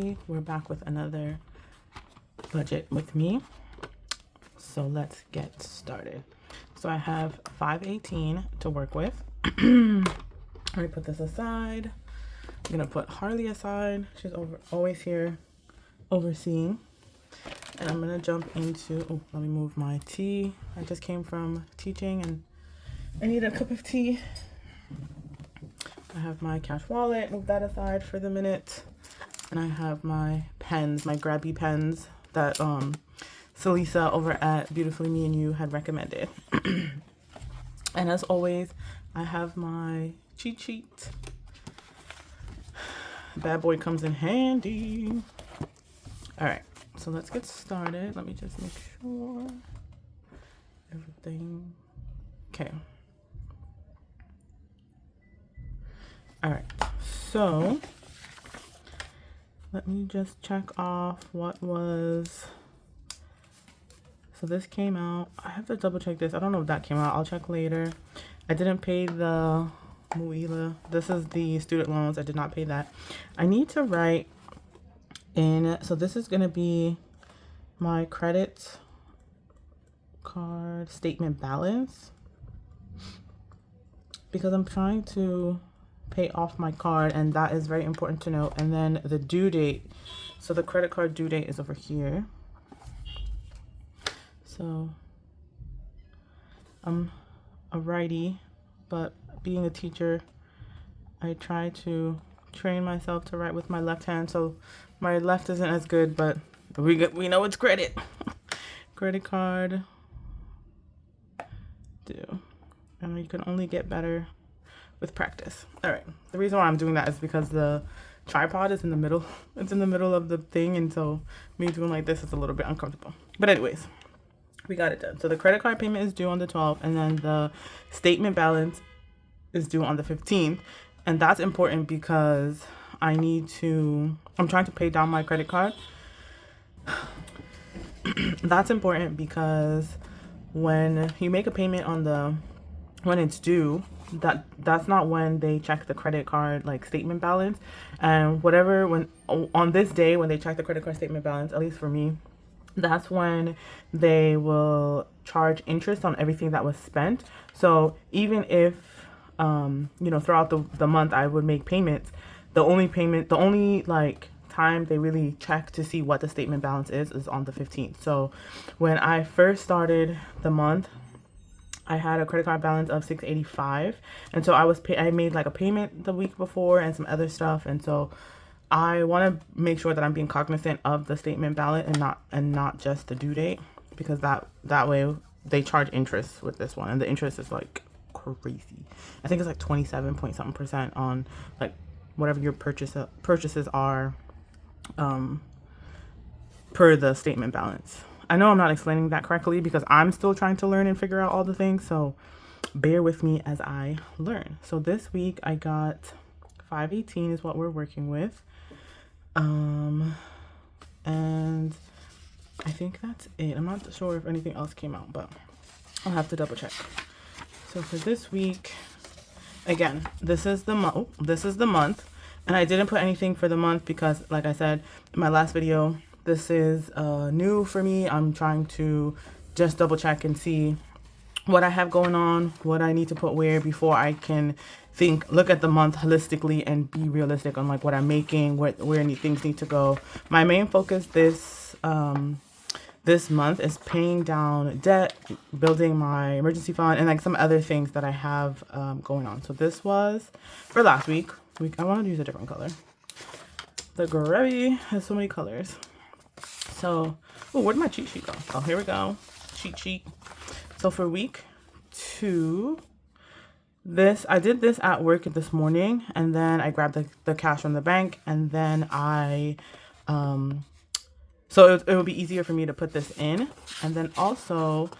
Today we're back with another budget with me. So let's get started. So I have 518 to work with. Let me put this aside. I'm gonna put Harley aside. She's always here overseeing. And I'm gonna jump into, oh, let me move my tea. I just came from teaching and I need a cup of tea. I have my cash wallet, move that aside for the minute. And I have my pens, my grabby pens that Salisa over at Beautifully Me and You had recommended. And as always, I have my cheat sheet. Bad boy comes in handy. All right, so let's get started. Let me just make sure everything, okay. All right, so let me just check off what was, so this came out. I have to double check this. I don't know if that came out. I'll check later. I didn't pay the Muila. This is the student loans. I did not pay that. I need to write in, so this is going to be my credit card statement balance because I'm trying to pay off my card, and that is very important to know. And then the due date, so the credit card due date is over here. So I'm a righty, but being a teacher, I try to train myself to write with my left hand. So my left isn't as good, but we know it's credit. Credit card due, and you can only get better with practice. All right. The reason why I'm doing that is because the tripod is in the middle. It's in the middle of the thing, and so me doing like this is a little bit uncomfortable. But anyways, we got it done. So the credit card payment is due on the 12th, and then the statement balance is due on the 15th. And that's important because I'm trying to pay down my credit card. That's important because when you make a payment when it's due, that's not when they check the credit card like statement balance, and when on this day when they check the credit card statement balance, at least for me, that's when they will charge interest on everything that was spent. So even if throughout the month I would make payments, the only like time they really check to see what the statement balance is on the 15th. So when I first started the month, I had a credit card balance of $685, and so I made like a payment the week before and some other stuff, and so I want to make sure that I'm being cognizant of the statement balance and not just the due date, because that way they charge interest with this one, and the interest is like crazy. I think it's like 27 point something% on like whatever your purchases are per the statement balance. I know I'm not explaining that correctly because I'm still trying to learn and figure out all the things, so bear with me as I learn. So this week I got 518 is what we're working with. And I think that's it. I'm not sure if anything else came out, but I'll have to double check. So for this week, again, this is the month, and I didn't put anything for the month because, like I said in my last video, this is new for me. I'm trying to just double check and see what I have going on, what I need to put where before I can look at the month holistically and be realistic on like what I'm making, where things need to go. My main focus this month is paying down debt, building my emergency fund, and like some other things that I have going on. So this was for last week. I want to use a different color. The gravy has so many colors. So, where did my cheat sheet go? Oh, here we go. Cheat sheet. So for week 2, I did this at work this morning, and then I grabbed the cash from the bank, and then so it would be easier for me to put this in. And then also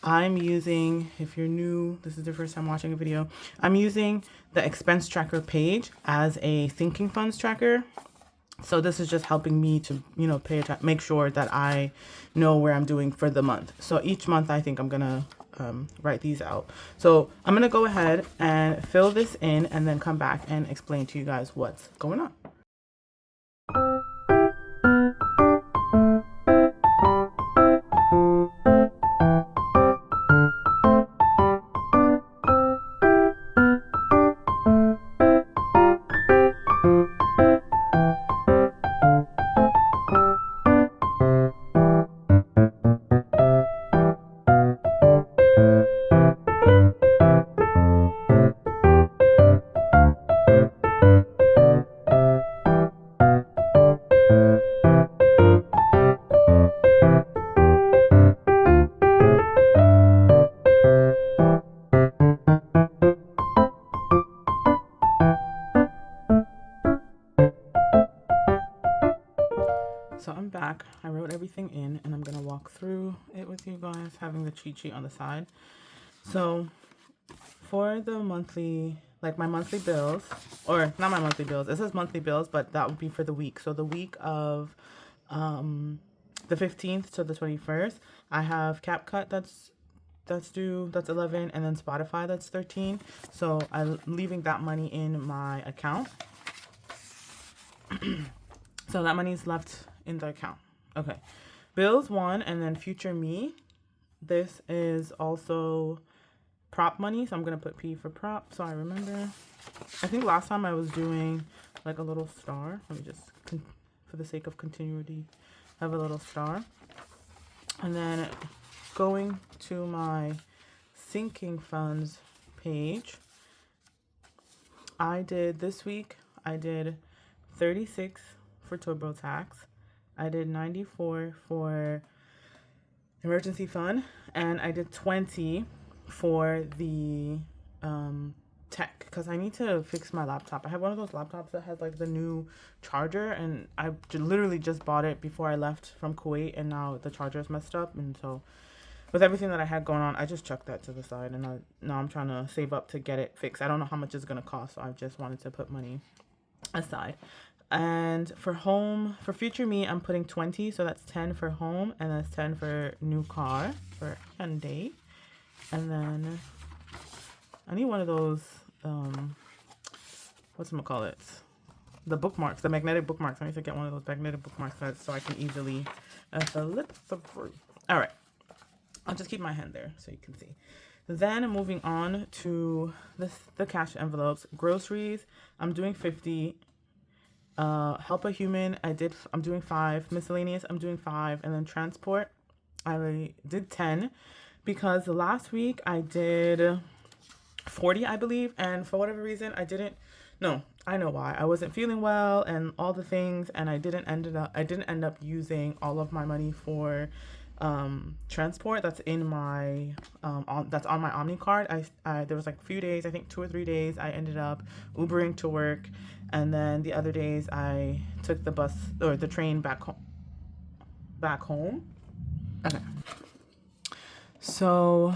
I'm using, if you're new, this is your first time watching a video, I'm using the expense tracker page as a sinking funds tracker. So this is just helping me to, make sure that I know where I'm doing for the month. So each month I think I'm going to write these out. So I'm going to go ahead and fill this in and then come back and explain to you guys what's going on. cheat sheet on the side. So for the monthly, like my monthly bills, or not my monthly bills, it says monthly bills, but that would be for the week. So the week of the 15th to the 21st, I have CapCut that's due, that's 11, and then Spotify that's 13. So I'm leaving that money in my account. So that money is left in the account. Okay. Bills 1, and then future me. This is also prop money, so I'm gonna put P for prop so I remember. I think last time I was doing like a little star. Let me just, for the sake of continuity, have a little star. And then going to my sinking funds page, this week I did 36 for TurboTax. I did 94 for emergency fund, and I did 20 for the tech, because I need to fix my laptop. I have one of those laptops that has like the new charger, and I literally just bought it before I left from Kuwait, and now the charger is messed up. And so with everything that I had going on, I just chucked that to the side, and now I'm trying to save up to get it fixed. I don't know how much it's going to cost, so I just wanted to put money aside. And for future me, I'm putting 20, so that's 10 for home, and that's 10 for new car for Hyundai. And then I need one of those, whatchamacallit? The bookmarks, the magnetic bookmarks. I need to get one of those magnetic bookmarks so I can easily flip through. All right. I'll just keep my hand there so you can see. Then moving on to the cash envelopes. Groceries, I'm doing 50. Help a human, I'm doing 5. Miscellaneous, I'm doing 5. And then transport, I did 10. Because last week I did 40, I believe, and for whatever reason I know why. I wasn't feeling well and all the things, and I didn't end up using all of my money for transport that's in my that's on my Omni card. I there was like a few days, I think 2 or 3 days, I ended up Ubering to work, and then the other days I took the bus or the train back home. Okay. So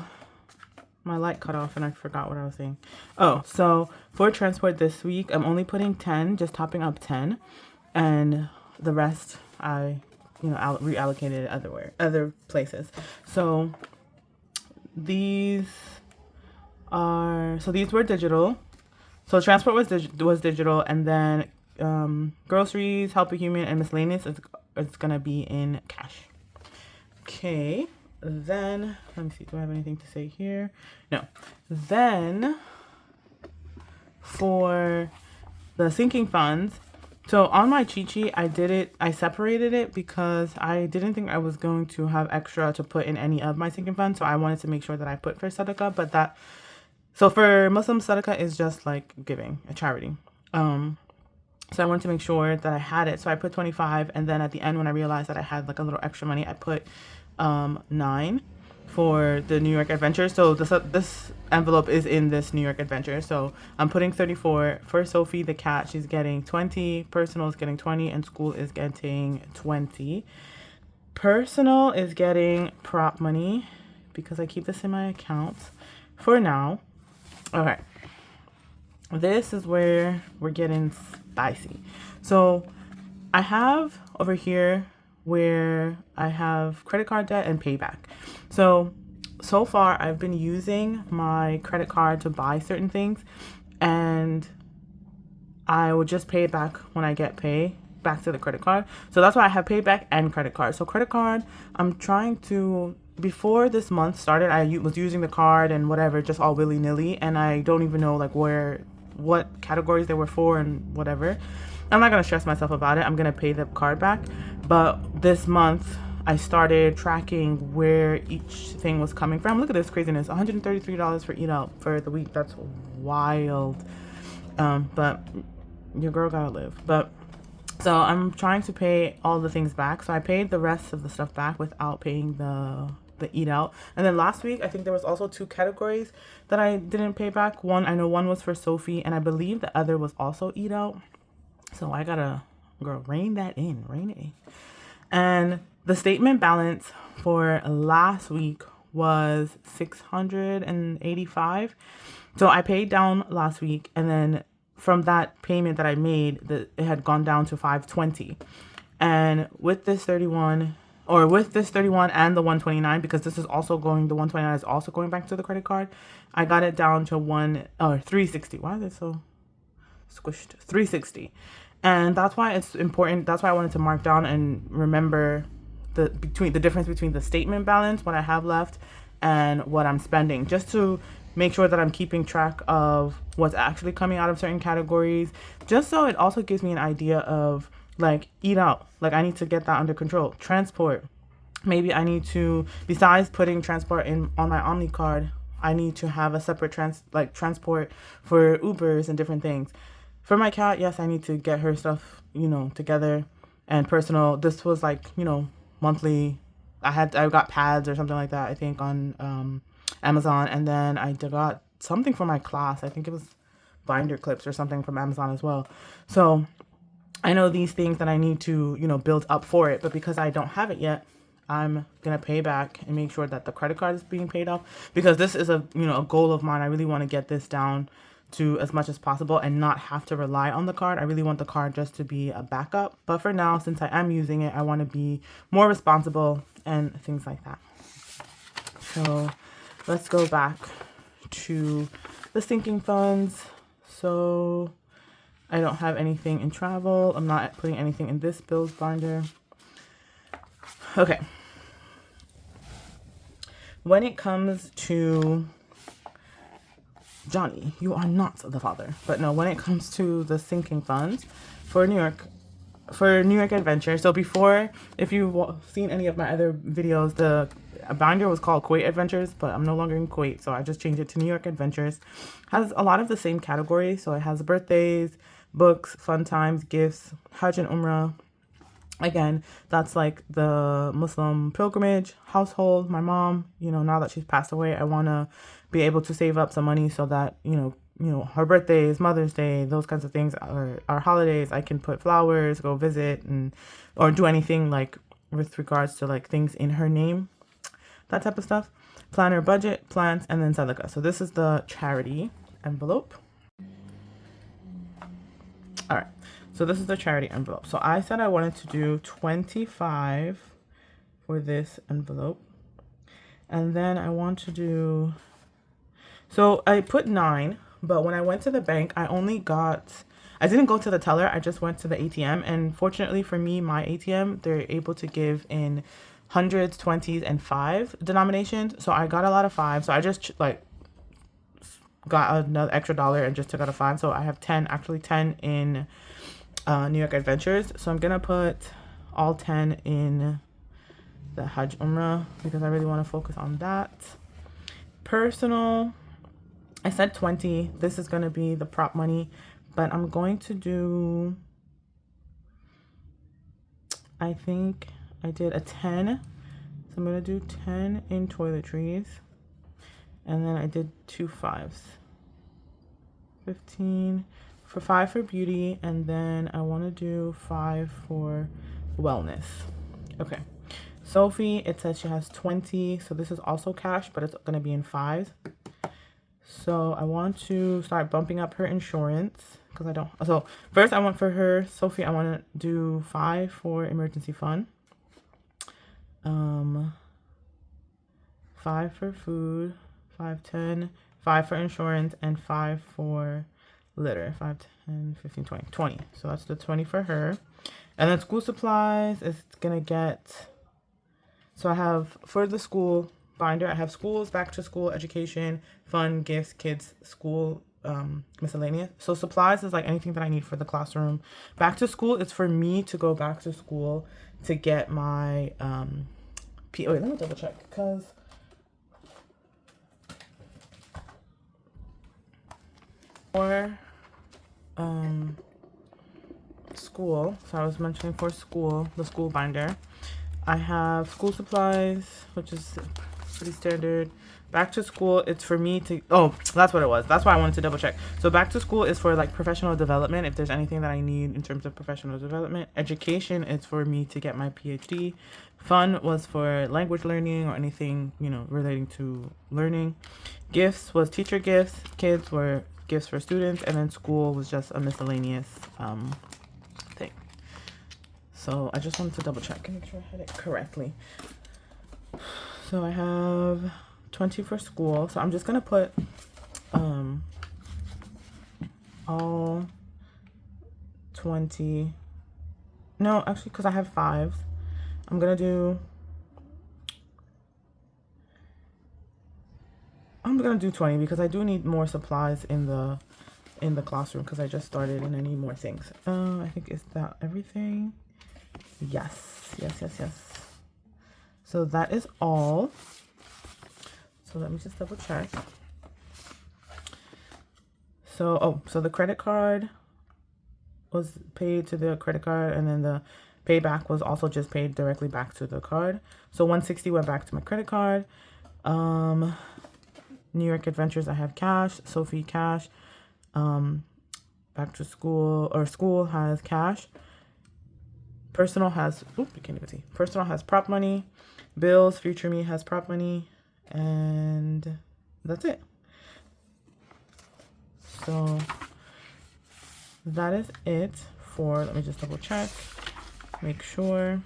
my light cut off and I forgot what I was saying. Oh, so for transport this week, I'm only putting 10, just topping up 10. And the rest I, reallocated other places. So these were digital. So transport was digital, and then groceries, help a human, and miscellaneous is gonna be in cash. Okay. Then, let me see, do I have anything to say here? No. Then, for the sinking funds, so on my cheat sheet, I separated it because I didn't think I was going to have extra to put in any of my sinking funds, so I wanted to make sure that I put for sadaqah, so for Muslim, sadaqah is just like giving, a charity. So I wanted to make sure that I had it, so I put 25, and then at the end, when I realized that I had like a little extra money, I put 9 for the New York Adventure. So this envelope is in this New York Adventure. So I'm putting 34 for Sophie the cat. She's getting 20. Personal is getting 20, and school is getting 20. Personal is getting prop money because I keep this in my account for now. Okay. This is where we're getting spicy. So I have over here where I have credit card debt and payback. So far I've been using my credit card to buy certain things, and I will just pay it back when I get pay back to the credit card. So that's why I have payback and credit card. So credit card, I'm trying to, before this month started, I was using the card and whatever, just all willy-nilly, and I don't even know like what categories they were for and whatever. I'm not going to stress myself about it. I'm going to pay the card back. But this month, I started tracking where each thing was coming from. Look at this craziness. $133 for Eid Out for the week. That's wild. But your girl gotta live. So I'm trying to pay all the things back. So I paid the rest of the stuff back without paying the Eid Out. And then last week, I think there was also 2 categories that I didn't pay back. I know one was for Sophie, and I believe the other was also Eid Out. So I gotta, girl, rein it in. And the statement balance for last week was $685. So I paid down last week, and then from that payment that I made, it had gone down to $520. And with this 31 and the 129, because this is also going, the 129 is also going back to the credit card, I got it down to 360. Why is it so squished? 360. And that's why it's important. That's why I wanted to mark down and remember the difference between the statement balance, what I have left, and what I'm spending, just to make sure that I'm keeping track of what's actually coming out of certain categories, just so it also gives me an idea of, like, eat out. Like, I need to get that under control. Transport. Maybe I need to, besides putting transport in on my Omni card, I need to have a separate transport for Ubers and different things. For my cat, yes, I need to get her stuff, together and personal. This was like, monthly. I got pads or something like that, I think, on Amazon. And then I got something for my class. I think it was binder clips or something from Amazon as well. So I know these things that I need to, build up for it. But because I don't have it yet, I'm going to pay back and make sure that the credit card is being paid off, because this is a goal of mine. I really want to get this down to as much as possible and not have to rely on the card. I really want the card just to be a backup. But for now, since I am using it, I want to be more responsible and things like that. So let's go back to the sinking funds. So I don't have anything in travel. I'm not putting anything in this bills binder. Okay. When it comes to Johnny, you are not the father. But no, when it comes to the sinking funds for New York Adventure. So before, if you've seen any of my other videos, the binder was called Kuwait Adventures, but I'm no longer in Kuwait, so I just changed it to New York Adventures. Has a lot of the same categories. So it has birthdays, books, fun times, gifts, Hajj and Umrah. Again, that's like the Muslim pilgrimage, household, my mom, now that she's passed away, I want to be able to save up some money so that, her birthdays, Mother's Day, those kinds of things, or our holidays, I can put flowers, go visit, or do anything like with regards to like things in her name, that type of stuff. Planner, budget, plans, and then sadaqah. So this is the charity envelope. All right. So this is the charity envelope. So I said I wanted to do 25 for this envelope. And then I want to do, so I put 9, but when I went to the bank, I didn't go to the teller. I just went to the ATM. And fortunately for me, my ATM, they're able to give in hundreds, 20s, and 5 denominations. So I got a lot of 5. So I just got another extra $1 and just took out a 5. So I have 10 in New York Adventures. So I'm gonna put all 10 in the Hajj Umrah because I really want to focus on that. Personal, I said 20. This is gonna be the prop money, but I'm going to do, I think I did a 10. So I'm gonna do 10 in toiletries, and then I did 2 5s. 15 for 5 for beauty, and then I want to do 5 for wellness. Okay. Sophie, it says she has 20, so this is also cash, but it's going to be in 5s. So I want to start bumping up her insurance because I don't. So first I want for her, Sophie, I want to do 5 for emergency fund. 5 for food, 5, 10, 5 for insurance, and 5 for litter. 5, 10, 15, 20. 20. So that's the 20 for her. And then school supplies is going to get, so I have for the school binder, I have schools, back to school, education, fun, gifts, kids, school, miscellaneous. So supplies is like anything that I need for the classroom. Back to school is for me to go back to school to get my wait, let me double check because for school, so I was mentioning for school, the school binder, I have school supplies, which is pretty standard. Back to school, it's for me to, oh, that's what it was. That's why I wanted to double check. So back to school is for like professional development, if there's anything that I need in terms of professional development. Education is for me to get my PhD. Fun was for language learning or anything, you know, relating to learning. Gifts was teacher gifts. Kids were gifts for students. And then school was just a miscellaneous thing. So I just wanted to double check and make sure I had it correctly. So I have 20 for school. So I'm just gonna put all 20. No, actually, because I have 5s, I'm gonna do 20 because I do need more supplies in the classroom because I just started and I need more things. I think, is that everything? Yes. So that is all. So let me just double check. So, so the credit card was paid to the credit card, and then the payback was also just paid directly back to the card. So 160 went back to my credit card. New York Adventures, I have cash. Sophie, cash. Back to school, or school has cash. Personal has, you can't even see. Personal has prop money. Bills, Future Me has prop money. And that's it. So that is it for, let me just double check, make sure.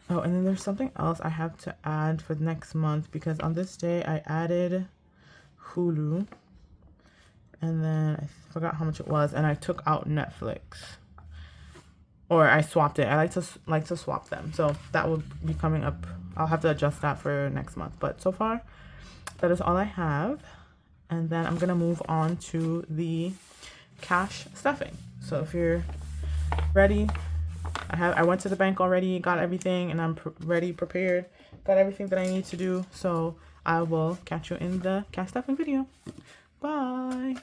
Oh, and then there's something else I have to add for next month, because on this day I added Hulu, and then I forgot how much it was, and I took out Netflix, or I swapped it. I like to swap them, so that will be coming up. I'll have to adjust that for next month, but so far that is all I have. And then I'm gonna move on to the cash stuffing. So if you're ready, I went to the bank already, got everything, and I'm ready, prepared, got everything that I need to do. So I will catch you in the cash stuffing video. Bye.